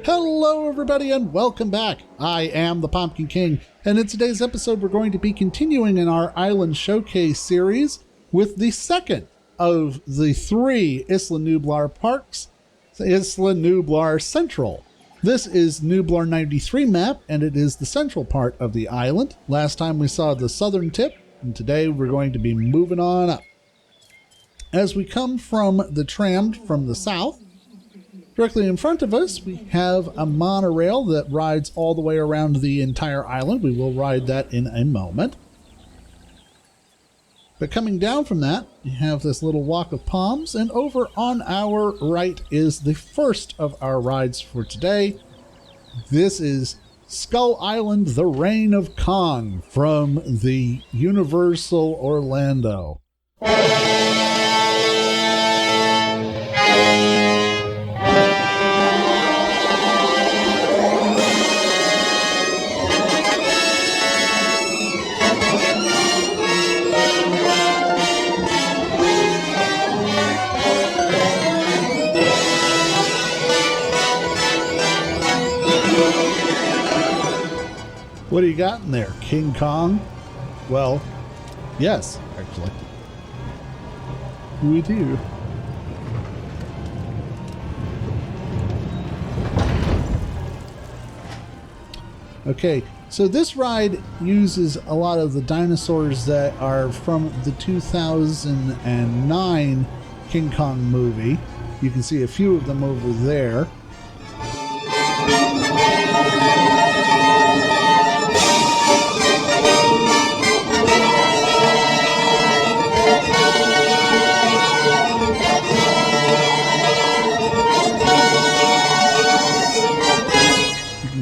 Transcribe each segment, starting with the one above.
Hello everybody and welcome back. I am the Pumpkin King, and in today's episode we're going to be continuing in our Island Showcase series with the second of the three Isla Nublar parks, Isla Nublar Central. This is Nublar 93 map, and it is the central part of the island. Last time we saw the southern tip, and today we're going to be moving on up. As we come from the tram from the south, directly in front of us, we have a monorail that rides all the way around the entire island. We will ride that in a moment. But coming down from that, you have this little walk of palms, and over on our right is the first of our rides for today. This is Skull Island, The Reign of Kong from the Universal Orlando. What do you got in there? King Kong? Well, yes, actually. We do. Okay, so this ride uses a lot of the dinosaurs that are from the 2009 King Kong movie. You can see a few of them over there.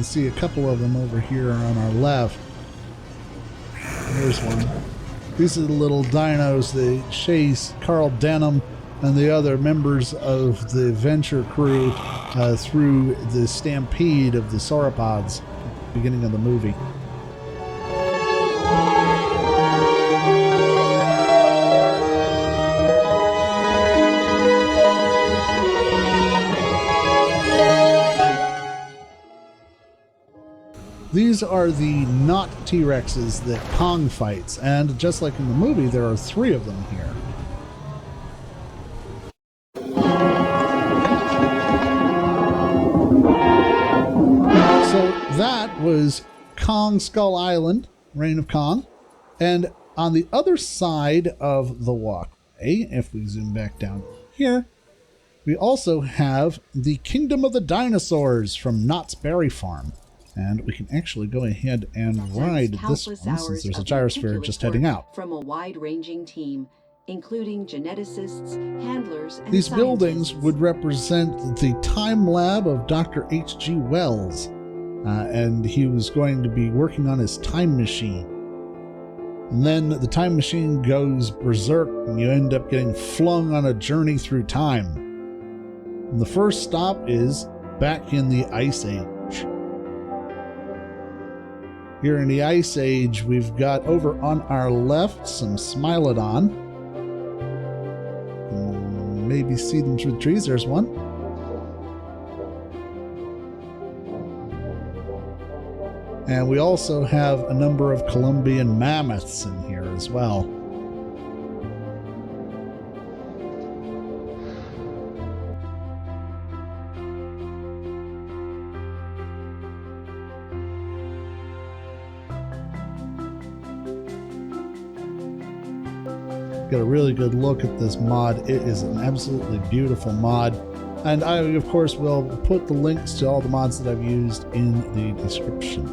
See a couple of them over here on our left. Here's one. These are the little dinos that chase Carl Denham and the other members of the adventure crew through the stampede of the sauropods at the beginning of the movie. These are the not T-Rexes that Kong fights, and just like in the movie, there are three of them here. So that was Kong Skull Island, Reign of Kong, and on the other side of the walkway, if we zoom back down here, we also have the Kingdom of the Dinosaurs from Knott's Berry Farm. And we can actually go ahead and ride this one since there's a gyrosphere just heading out. From a wide-ranging team, including geneticists, handlers, and these buildings would represent the time lab of Dr. H.G. Wells, and he was going to be working on his time machine. And then the time machine goes berserk, and you end up getting flung on a journey through time. And the first stop is back in the Ice Age. Here in the Ice Age, we've got over on our left some Smilodon. Maybe see them through the trees. There's one. And we also have a number of Columbian mammoths in here as well. Get a really good look at this mod. It is an absolutely beautiful mod, and I of course will put the links to all the mods that I've used in the description.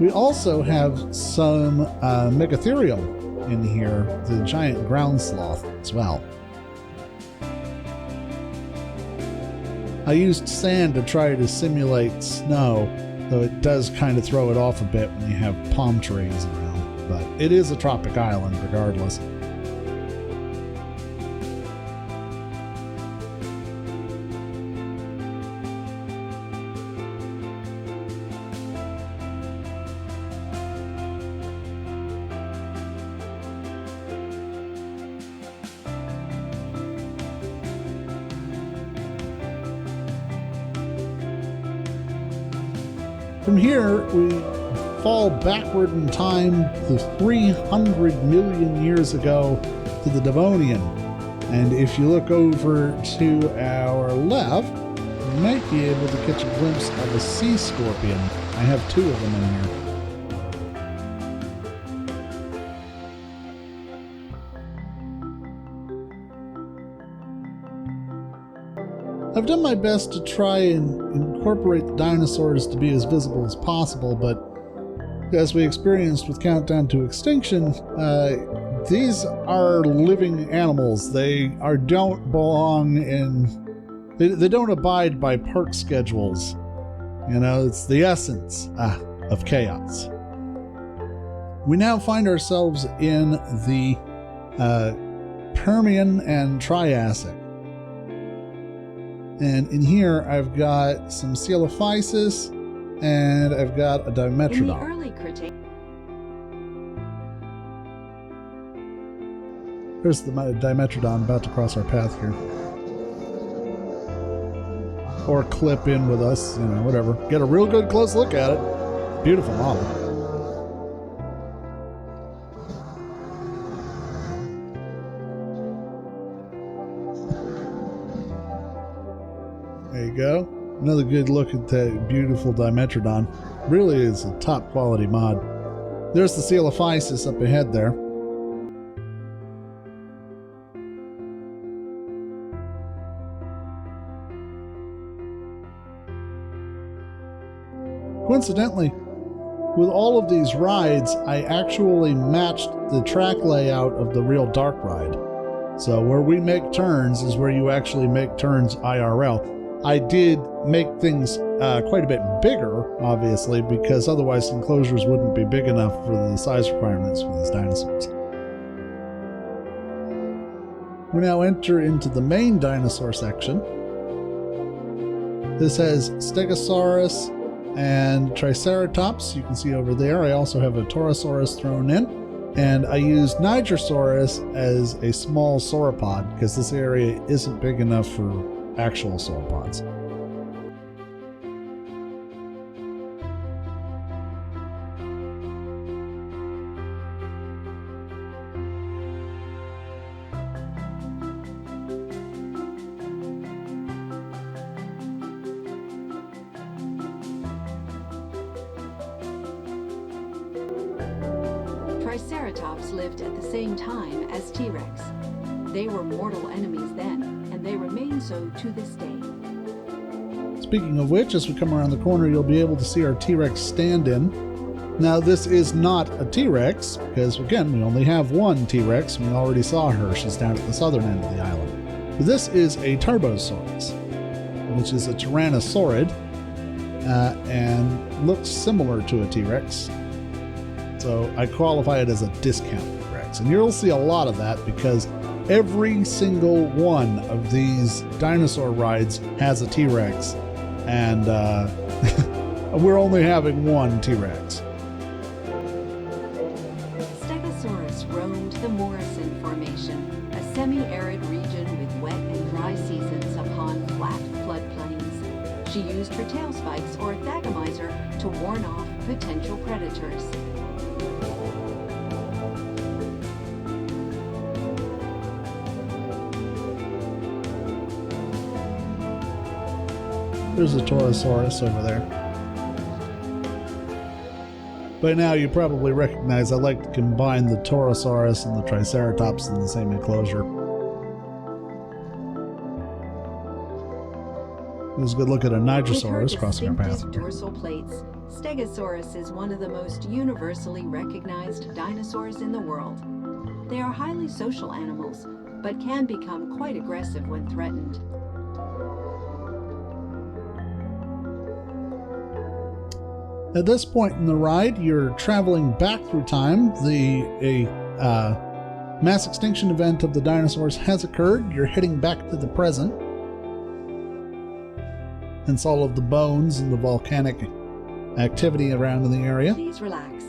We also have some Megatherium in here, the giant ground sloth as well. I used sand to try to simulate snow, though it does kind of throw it off a bit when you have palm trees around. But it is a tropic island regardless. From here, we fall backward in time to 300 million years ago to the Devonian. And if you look over to our left, you might be able to catch a glimpse of a sea scorpion. I have two of them in here. I've done my best to try and incorporate the dinosaurs to be as visible as possible, but as we experienced with Countdown to Extinction, these are living animals. They don't belong in... They don't abide by park schedules. You know, it's the essence of chaos. We now find ourselves in the Permian and Triassic. And in here, I've got some Coelophysis, and I've got a Dimetrodon. In the early Cretaceous. There's the Dimetrodon about to cross our path here. Or clip in with us, you know, whatever. Get a real good close look at it. Beautiful model. There you go. Another good look at that beautiful Dimetrodon. Really is a top quality mod. There's the Coelophysis up ahead there. Coincidentally, with all of these rides, I actually matched the track layout of the real dark ride. So where we make turns is where you actually make turns IRL. I did make things quite a bit bigger, obviously, because otherwise enclosures wouldn't be big enough for the size requirements for these dinosaurs. We now enter into the main dinosaur section. This has Stegosaurus and Triceratops, you can see over there. I also have a Torosaurus thrown in, and I used Nigersaurus as a small sauropod because this area isn't big enough for actual sauropods. Triceratops lived at the same time as T-Rex. They were mortal enemies then, and they remain so to this day. Speaking of which, as we come around the corner, you'll be able to see our T-Rex stand-in. Now, this is not a T-Rex, because, again, we only have one T-Rex. We already saw her. She's down at the southern end of the island. But this is a Turbosaurus, which is a Tyrannosaurid, and looks similar to a T-Rex. So I qualify it as a discount T-Rex. And you'll see a lot of that because every single one of these dinosaur rides has a T-Rex, and we're only having one T-Rex. Stegosaurus roamed the Morrison Formation, a semi-arid region with wet and dry seasons upon flat floodplains. She used her tail spikes or thagomizer to warn off potential predators. There's a Torosaurus over there. By now you probably recognize I like to combine the Torosaurus and the Triceratops in the same enclosure. There's a good look at a Nigersaurus crossing our path. With her distinctive dorsal plates, Stegosaurus is one of the most universally recognized dinosaurs in the world. They are highly social animals, but can become quite aggressive when threatened. At this point in the ride, you're traveling back through time. A mass extinction event of the dinosaurs has occurred. You're heading back to the present. Hence all of the bones and the volcanic activity around in the area. Please relax.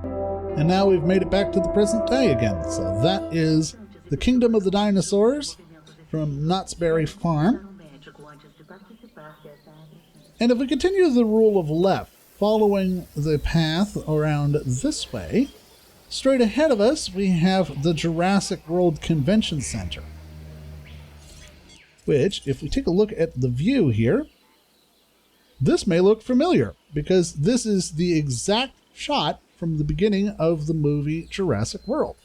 And now we've made it back to the present day again. So that is the Kingdom of the Dinosaurs from Knott's Berry Farm. And if we continue the rule of left, following the path around this way, straight ahead of us we have the Jurassic World Convention Center. Which, if we take a look at the view here, this may look familiar, because this is the exact shot from the beginning of the movie Jurassic World.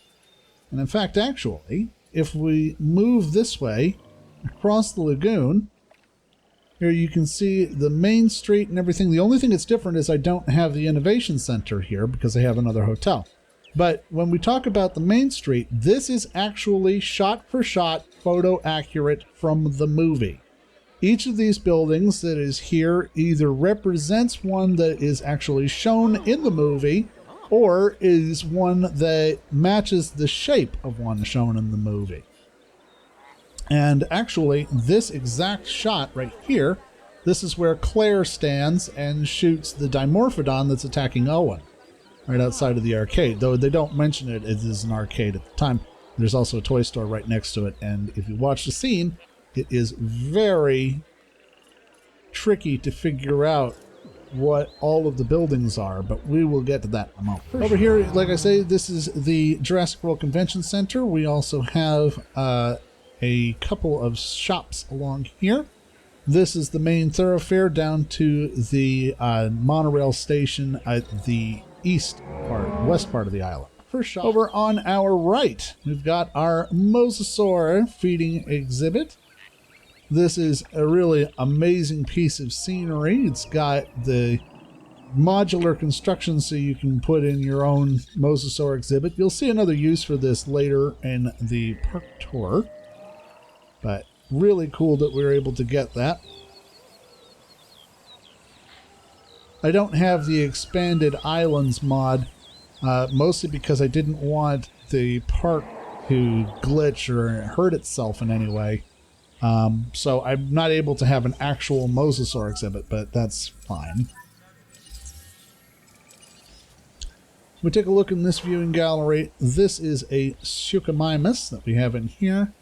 And in fact, actually, if we move this way across the lagoon, here you can see the main street and everything. The only thing that's different is I don't have the Innovation Center here because I have another hotel. But when we talk about the main street, this is actually shot for shot photo accurate from the movie. Each of these buildings that is here either represents one that is actually shown in the movie or is one that matches the shape of one shown in the movie. And actually, this exact shot right here, this is where Claire stands and shoots the Dimorphodon that's attacking Owen, right outside of the arcade. Though they don't mention it, it is an arcade at the time. There's also a toy store right next to it, and if you watch the scene, it is very tricky to figure out what all of the buildings are, but we will get to that in a moment. Over here, like I say, this is the Jurassic World Convention Center. We also have a couple of shops along here. This is the main thoroughfare down to the monorail station at the west part of the island. First shop. Over on our right, we've got our Mosasaur feeding exhibit. This is a really amazing piece of scenery. It's got the modular construction so you can put in your own Mosasaur exhibit. You'll see another use for this later in the park tour. But really cool that we were able to get that. I don't have the expanded islands mod, mostly because I didn't want the park to glitch or hurt itself in any way. So I'm not able to have an actual Mosasaur exhibit, but that's fine. We take a look in this viewing gallery. This is a Gallimimus that we have in here.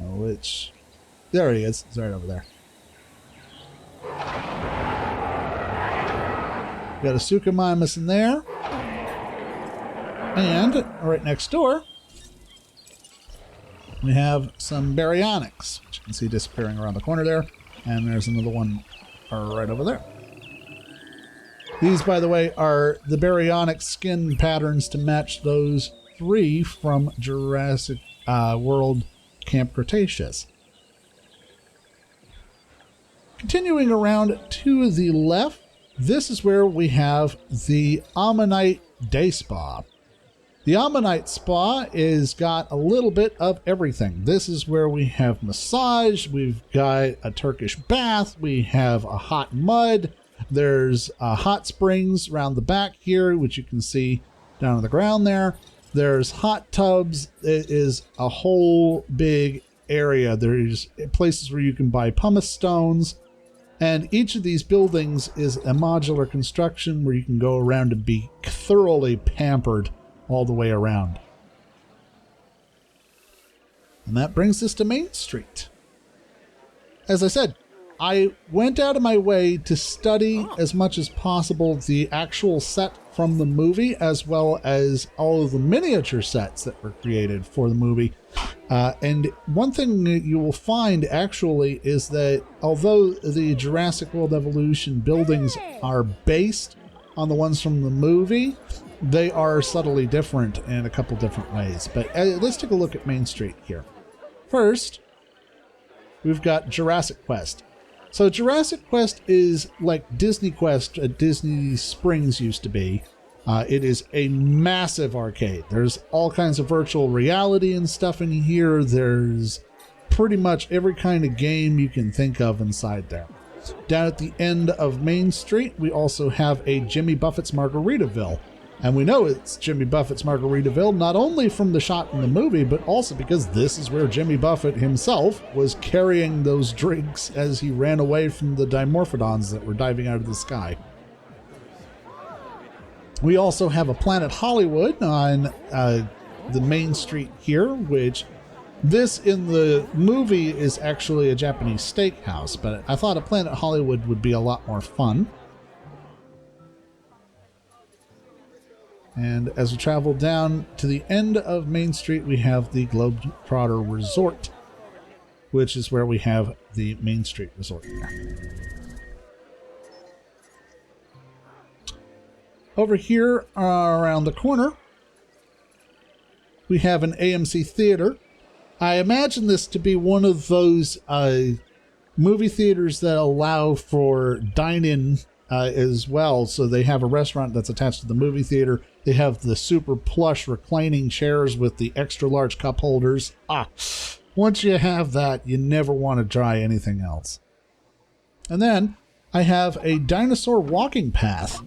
Which, there he is. He's right over there. Got a Gallimimus in there. And right next door, we have some Baryonyx, which you can see disappearing around the corner there. And there's another one right over there. These, by the way, are the Baryonyx skin patterns to match those three from Jurassic World Camp Cretaceous. Continuing around to the left, this is where we have the Ammonite Day Spa. The Ammonite Spa is got a little bit of everything. This is where we have massage, we've got a Turkish bath, we have a hot mud, there's hot springs around the back here, which you can see down on the ground there. There's hot tubs. It is a whole big area. There's places where you can buy pumice stones. And each of these buildings is a modular construction where you can go around and be thoroughly pampered all the way around. And that brings us to Main Street. As I said, I went out of my way to study as much as possible the actual set from the movie, as well as all of the miniature sets that were created for the movie. And one thing that you will find actually is that although the Jurassic World Evolution buildings are based on the ones from the movie, they are subtly different in a couple different ways. But let's take a look at Main Street here. First, we've got Jurassic Quest. So Jurassic Quest is like Disney Quest at Disney Springs used to be. It is a massive arcade. There's all kinds of virtual reality and stuff in here. There's pretty much every kind of game you can think of inside there. Down at the end of Main Street, we also have a Jimmy Buffett's Margaritaville. And we know it's Jimmy Buffett's Margaritaville not only from the shot in the movie, but also because this is where Jimmy Buffett himself was carrying those drinks as he ran away from the Dimorphodons that were diving out of the sky. We also have a Planet Hollywood on the Main Street here, which this in the movie is actually a Japanese steakhouse, but I thought a Planet Hollywood would be a lot more fun. And as we travel down to the end of Main Street, we have the Globetrotter Resort, which is where we have the Main Street Resort here. Over here around the corner, we have an AMC theater. I imagine this to be one of those movie theaters that allow for dine-in as well. So they have a restaurant that's attached to the movie theater. They have the super plush reclining chairs with the extra large cup holders. Once you have that, you never want to try anything else. And then I have a dinosaur walking path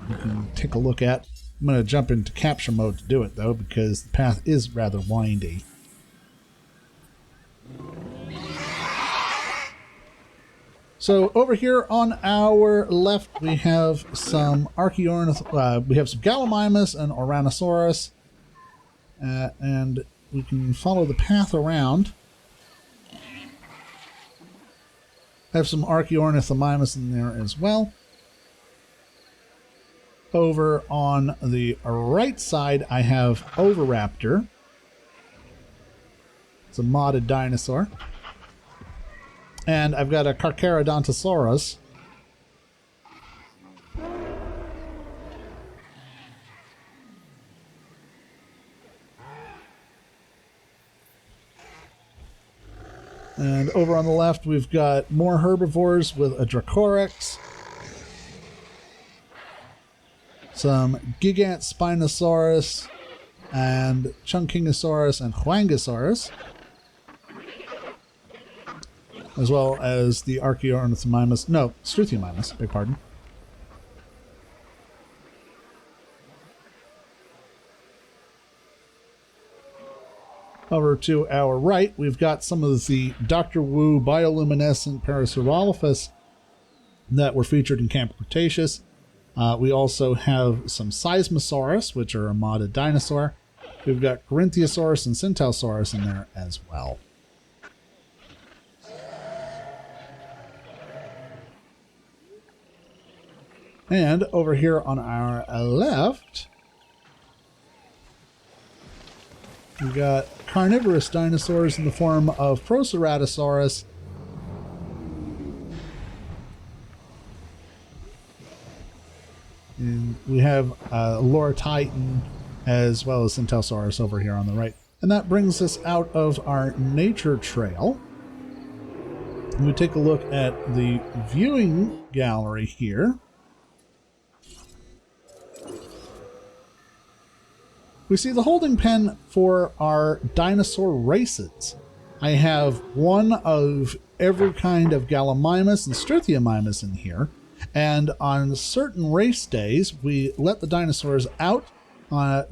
you can take a look at. I'm going to jump into capture mode to do it, though, because the path is rather windy. So over here on our left, we have some we have some Gallimimus and Oranosaurus, and we can follow the path around. I have some Archaeornithomimus in there as well. Over on the right side, I have Oviraptor. It's a modded dinosaur. And I've got a Carcharodontosaurus. And over on the left, we've got more herbivores with a Dracorex, some Gigant Spinosaurus, and Chunkingosaurus and Huangosaurus, as well as the Archaeornithomimus, no, Struthiomimus, beg pardon. Over to our right, we've got some of the Dr. Wu bioluminescent Parasaurolophus that were featured in Camp Cretaceous. We also have some Seismosaurus, which are a modded dinosaur. We've got Corinthiosaurus and Centausaurus in there as well. And over here on our left, we've got carnivorous dinosaurs in the form of Proceratosaurus, and we have Loratitan as well as Centausaurus over here on the right. And that brings us out of our nature trail. We take a look at the viewing gallery here. We see the holding pen for our dinosaur races. I have one of every kind of Gallimimus and Struthiomimus in here. And on certain race days, we let the dinosaurs out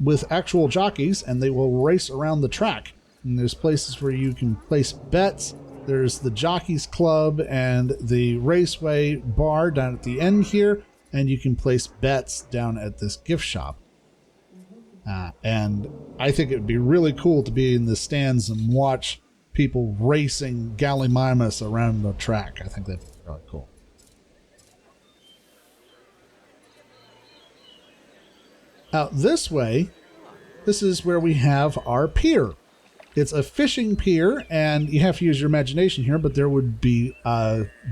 with actual jockeys, and they will race around the track. And there's places where you can place bets. There's the Jockeys Club and the Raceway Bar down at the end here, and you can place bets down at this gift shop. And I think it would be really cool to be in the stands and watch people racing Gallimimus around the track. I think that'd be really cool. Out this way, this is where we have our pier. It's a fishing pier, and you have to use your imagination here, but there would be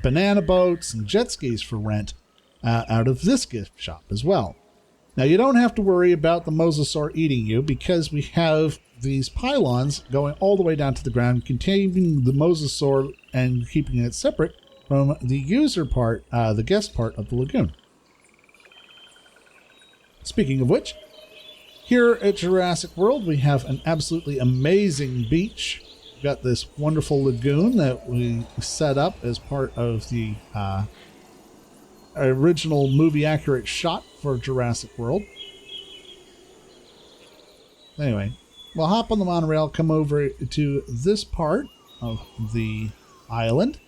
banana boats and jet skis for rent out of this gift shop as well. Now, you don't have to worry about the mosasaur eating you, because we have these pylons going all the way down to the ground, containing the mosasaur and keeping it separate from the user part, the guest part of the lagoon. Speaking of which, here at Jurassic World, we have an absolutely amazing beach. We've got this wonderful lagoon that we set up as part of the original movie-accurate shot for Jurassic World. Anyway, we'll hop on the monorail, come over to this part of the island.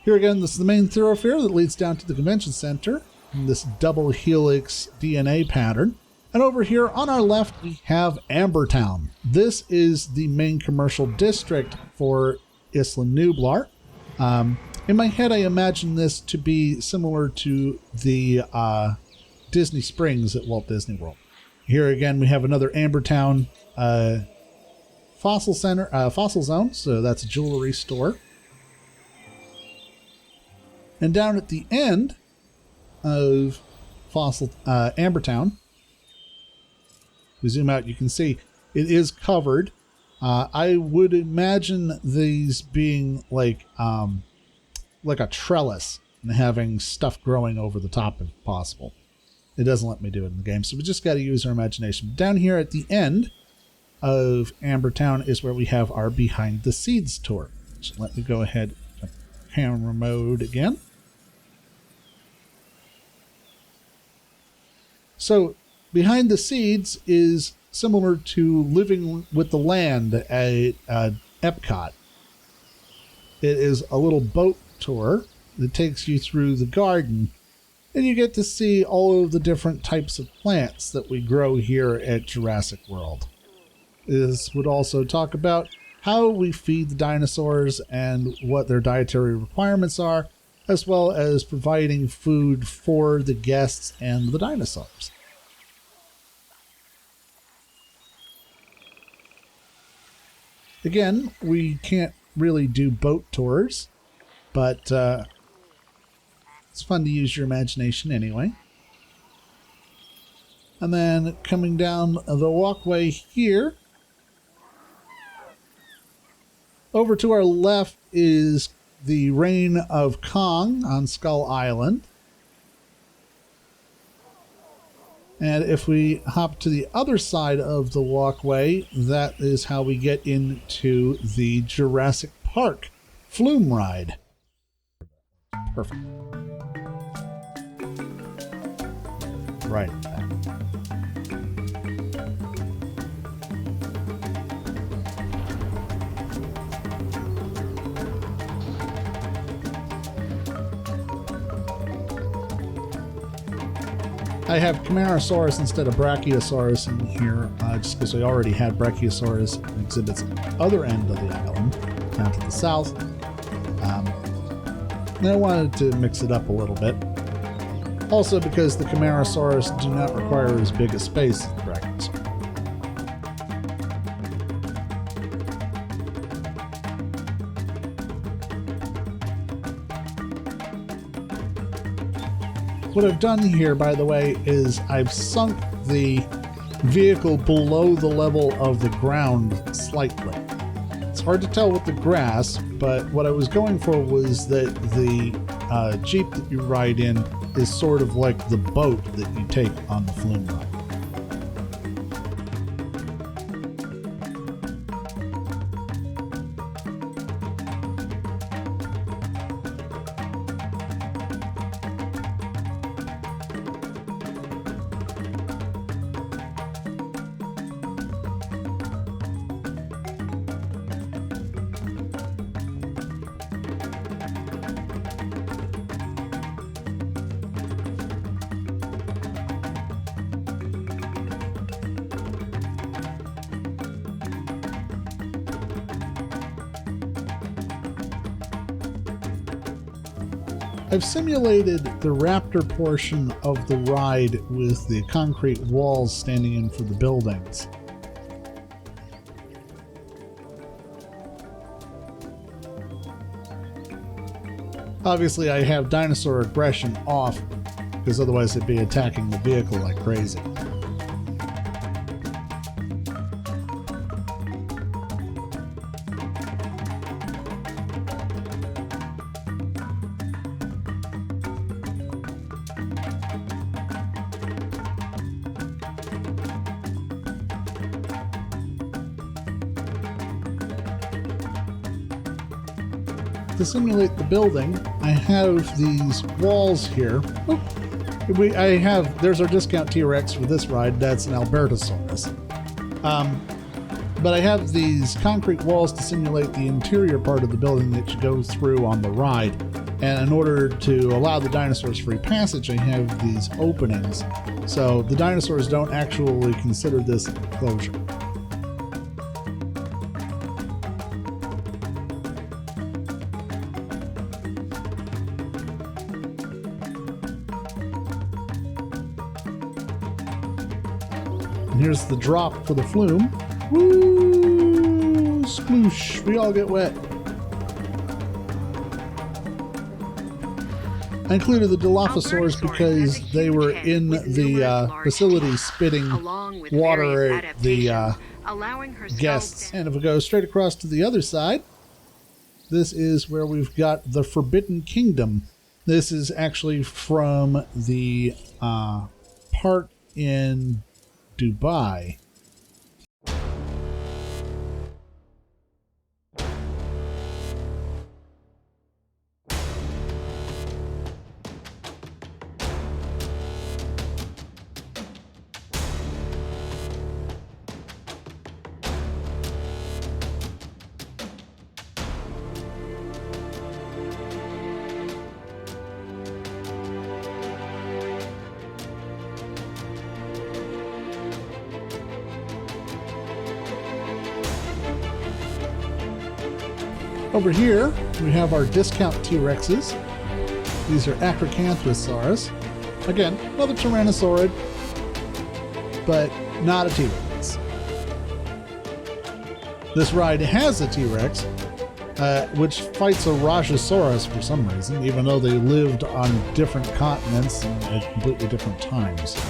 Here again, this is the main thoroughfare that leads down to the convention center. This double helix DNA pattern. And over here on our left, we have Ambertown. This is the main commercial district for Isla Nublar. In my head, I imagine this to be similar to the Disney Springs at Walt Disney World. Here again, we have another Ambertown fossil zone, so that's a jewelry store. And down at the end of Ambertown, we zoom out, you can see it is covered. I would imagine these being like a trellis and having stuff growing over the top if possible. It doesn't let me do it in the game, so we just got to use our imagination. Down here at the end of Ambertown is where we have our Behind the Seeds tour. So let me go ahead to camera mode again. So Behind the Seeds is similar to Living with the Land at Epcot. It is a little boat tour that takes you through the garden, and you get to see all of the different types of plants that we grow here at Jurassic World. This would also talk about how we feed the dinosaurs and what their dietary requirements are, as well as providing food for the guests and the dinosaurs. Again, we can't really do boat tours, but it's fun to use your imagination anyway. And then coming down the walkway here, over to our left is the Reign of Kong on Skull Island. And if we hop to the other side of the walkway, that is how we get into the Jurassic Park Flume ride. Perfect. Right. I have Camarasaurus instead of Brachiosaurus in here, just because I already had Brachiosaurus exhibits at the other end of the island, down to the south. And I wanted to mix it up a little bit. Also because the Camarasaurus do not require as big a space as the Brachiosaurus. What I've done here, by the way, is I've sunk the vehicle below the level of the ground slightly. It's hard to tell with the grass, but what I was going for was that the Jeep that you ride in is sort of like the boat that you take on the Flume ride. I've simulated the raptor portion of the ride with the concrete walls standing in for the buildings. Obviously, I have dinosaur aggression off, because otherwise it'd be attacking the vehicle like crazy. To simulate the building, I have these walls here. There's our discount TRex for this ride. That's an Albertosaurus. But I have these concrete walls to simulate the interior part of the building that you go through on the ride. And in order to allow the dinosaurs free passage, I have these openings. So the dinosaurs don't actually consider this an enclosure. And here's the drop for the flume. Woo! Sploosh! We all get wet. I included the Dilophosaurs because they were in the facility spitting water at the guests. And if we go straight across to the other side, this is where we've got the Forbidden Kingdom. This is actually from the park in Dubai. Over here, we have our discount T-Rexes. These are Acrocanthosaurus. Again, another Tyrannosaurid, but not a T-Rex. This ride has a T-Rex, which fights a Rajasaurus for some reason, even though they lived on different continents and at completely different times.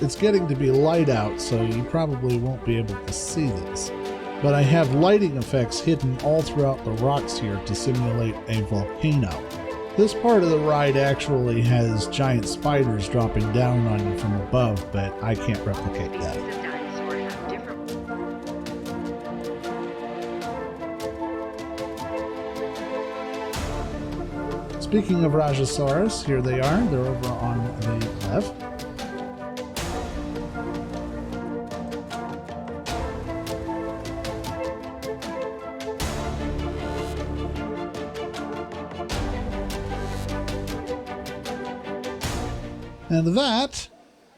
It's getting to be light out, so you probably won't be able to see this. But I have lighting effects hidden all throughout the rocks here to simulate a volcano. This part of the ride actually has giant spiders dropping down on you from above, but I can't replicate that. Speaking of Rajasaurus, here they are. They're over on the left. And that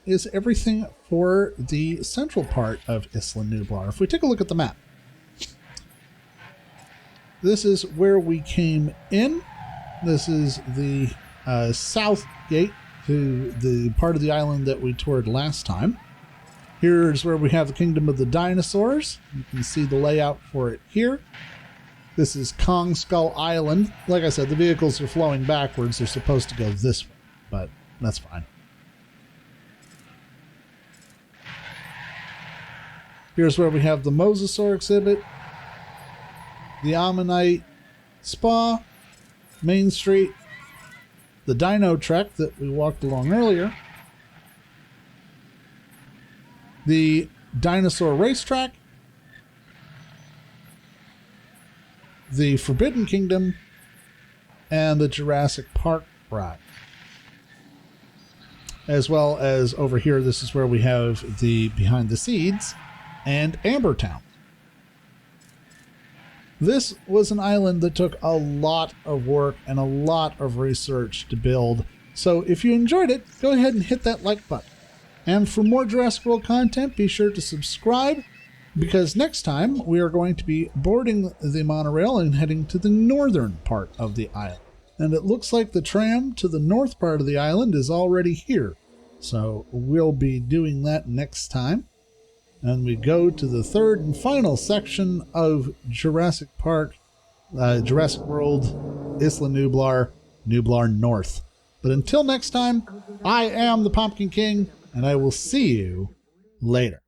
is everything for the central part of Isla Nublar. If we take a look at the map, this is where we came in. This is the south gate to the part of the island that we toured last time. Here's where we have the Kingdom of the Dinosaurs. You can see the layout for it here. This is Kong Skull Island. Like I said, the vehicles are flowing backwards. They're supposed to go this way, but that's fine. Here's where we have the Mosasaur exhibit, the Ammonite Spa, Mainstreet, the Dino Trek that we walked along earlier, the Dinosaur Racetrack, the Forbidden Kingdom, and the Jurassic Park ride. As well as over here, this is where we have the Behind the Scenes and Amber Town. This was an island that took a lot of work and a lot of research to build. So if you enjoyed it, go ahead and hit that like button. And for more Jurassic World content, be sure to subscribe, because next time we are going to be boarding the monorail and heading to the northern part of the island. And it looks like the tram to the north part of the island is already here. So we'll be doing that next time. And we go to the third and final section of Jurassic Park, Jurassic World, Isla Nublar, Nublar North. But until next time, I am the Pumpkin King, and I will see you later.